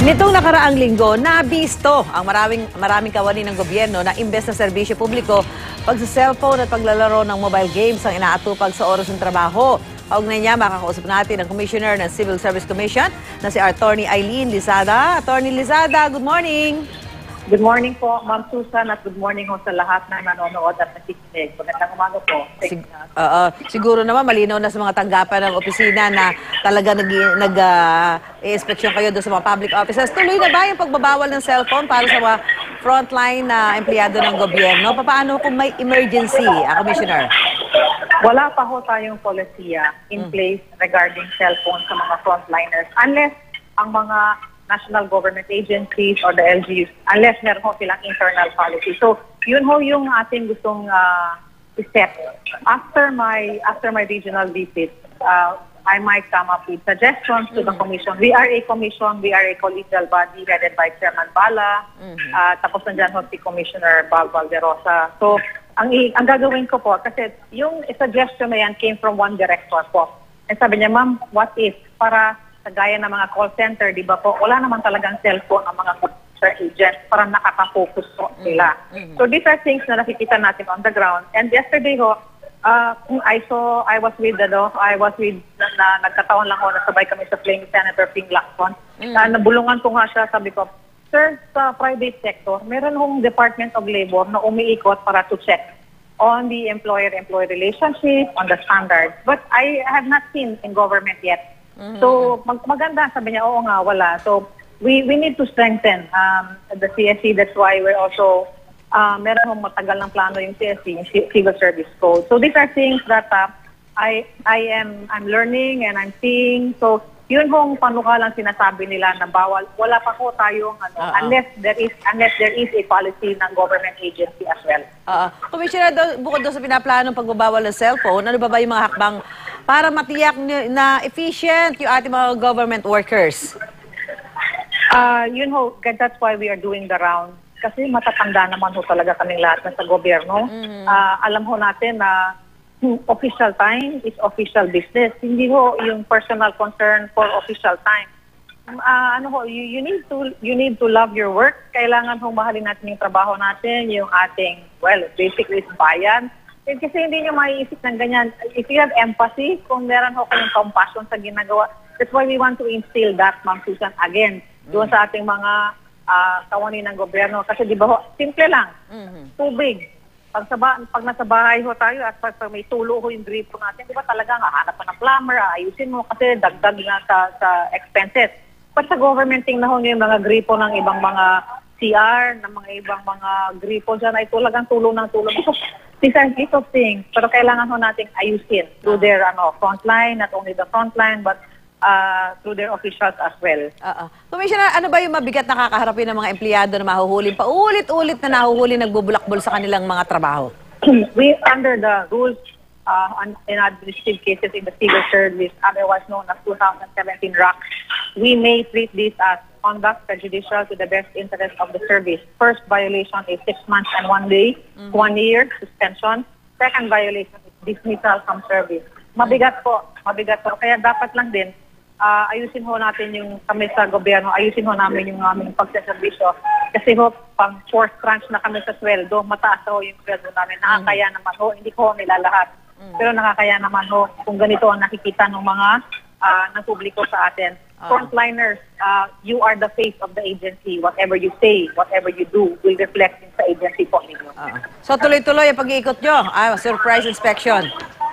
Nitong nakaraang linggo, nabisto ang maraming kawani ng gobyerno na imbes na serbisyo publiko, pagsa-cellphone at paglalaro ng mobile games ang inaatupag sa oras ng trabaho. Kaugnay niya, makakausap natin ang Commissioner ng Civil Service Commission na si Attorney Eileen Lizada. Attorney Lizada, good morning! Good morning po, Ma'am Susan, at good morning ho sa lahat na nanonood at nakikinig. Magandang umaga po. Siguro naman malinaw na sa mga tanggapan ng opisina na talaga nag-inspeksyon kayo doon sa mga public offices. Tuloy na ba yung pagbabawal ng cellphone para sa mga frontline na empleyado ng gobyerno? Paano kung may emergency, Commissioner? Wala pa ho tayong polisiya in place regarding cellphone sa mga frontliners unless ang mga national government agencies or the LGUs, unless meron ho silang internal policy. So, yun ho yung ating gustong step. After my regional visit, I might come up with suggestions to the commission. We are a commission, we are a collegial body headed by Chairman Bala, tapos nandyan ho si Commissioner Bal Valderosa. So, ang gagawin ko po, kasi yung suggestion na yan came from one director po. And sabi niya, ma'am, what if, para sa gaya ng mga call center, di ba po, wala naman talagang cellphone ang mga call center agents para nakaka-focus po sila. So these are things na nakikita natin on the ground. And yesterday ho, I was with, nagkataon lang ho, nasabay kami sa Flaming Senator Ping Lacson. Nabulungan ko nga siya, sabi ko, sir, sa private sector, meron hong Department of Labor na umiikot para to check on the employer-employee relationship, on the standards. But I have not seen in government yet. So, maganda, sabi niya, oo nga, wala. So, we need to strengthen the CSC. That's why we're also, meron hong matagal ng plano yung CSC, yung Civil Service Code. So, these are things that I'm learning and I'm seeing. So, yun hong panukalang sinasabi nila na bawal. Wala pa ko tayong, unless there is a policy ng government agency as well. Commissioner, bukod doon sa pinaplanong pagbabawal ng cellphone, ano ba yung mga hakbang para matiyak na efficient yung ating mga government workers? Yun ho, that's why we are doing the round. Kasi matatanda naman ho talaga kaming lahat na sa gobyerno. Alam ho natin na official time is official business. Hindi ho yung personal concern for official time. You need to love your work. Kailangan ho mahalin natin yung trabaho natin, yung ating, basically it's bayan. Kasi hindi nyo maiisip ng ganyan. If you have empathy, kung meron ho kayong compassion sa ginagawa, that's why we want to instill that, Ma'am Susan, again, doon sa ating mga kawani ng gobyerno. Kasi di ba ho, simple lang, tubig. Pag nasa bahay ho tayo at pag may tulo ho yung gripo natin, di ba talaga hahanap pa ng plumber, ayusin mo kasi dagdag na sa expenses. Pag sa governmenting na ho yung mga gripo ng ibang mga CR, ng mga ibang mga gripo dyan, ay talagang tulong ng tulong. These are little things, pero kailangan ho nating ayusin through their frontline, not only the frontline, but through their officials as well. Commissioner, ano ba yung mabigat na kakaharapin ng mga empleyado na mahuhuli? Paulit-ulit na nahuhuli, nagbubulakbol sa kanilang mga trabaho. We, under the rules in administrative cases in the civil service, otherwise known as 2017 RAC, we may treat this as conduct prejudicial to the best interest of the service. First violation is 6 months and 1 day, 1 year suspension. Second violation is dismissal from service. Mabigat po. Kaya dapat lang din, ayusin ho natin yung kami sa gobyerno, ayusin ho namin yung aming pagsaservisyo. Kasi ho, pang fourth tranche na kami sa sweldo, mataas ho yung sweldo namin. Nakakaya naman ho, hindi ko nilalahat. Pero nakakaya naman ho kung ganito ang nakikita ng mga ng publiko sa atin. Frontliners, you are the face of the agency. Whatever you say, whatever you do, will reflect in sa agency po ninyo. So tuloy-tuloy ang pag-iikot nyo, surprise inspection.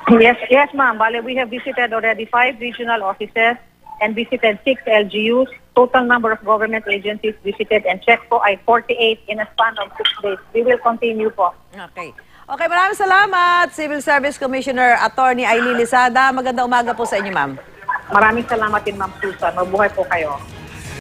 Yes, ma'am. Bale, we have visited already 5 regional offices and visited 6 LGUs. Total number of government agencies visited and checked po ay 48 in a span of 6 days. We will continue po. Okay, maraming salamat, Civil Service Commissioner Attorney Eileen Lizada. Magandang umaga po sa inyo, ma'am. Maraming salamat din, Ma'am Susan. Mabuhay po kayo.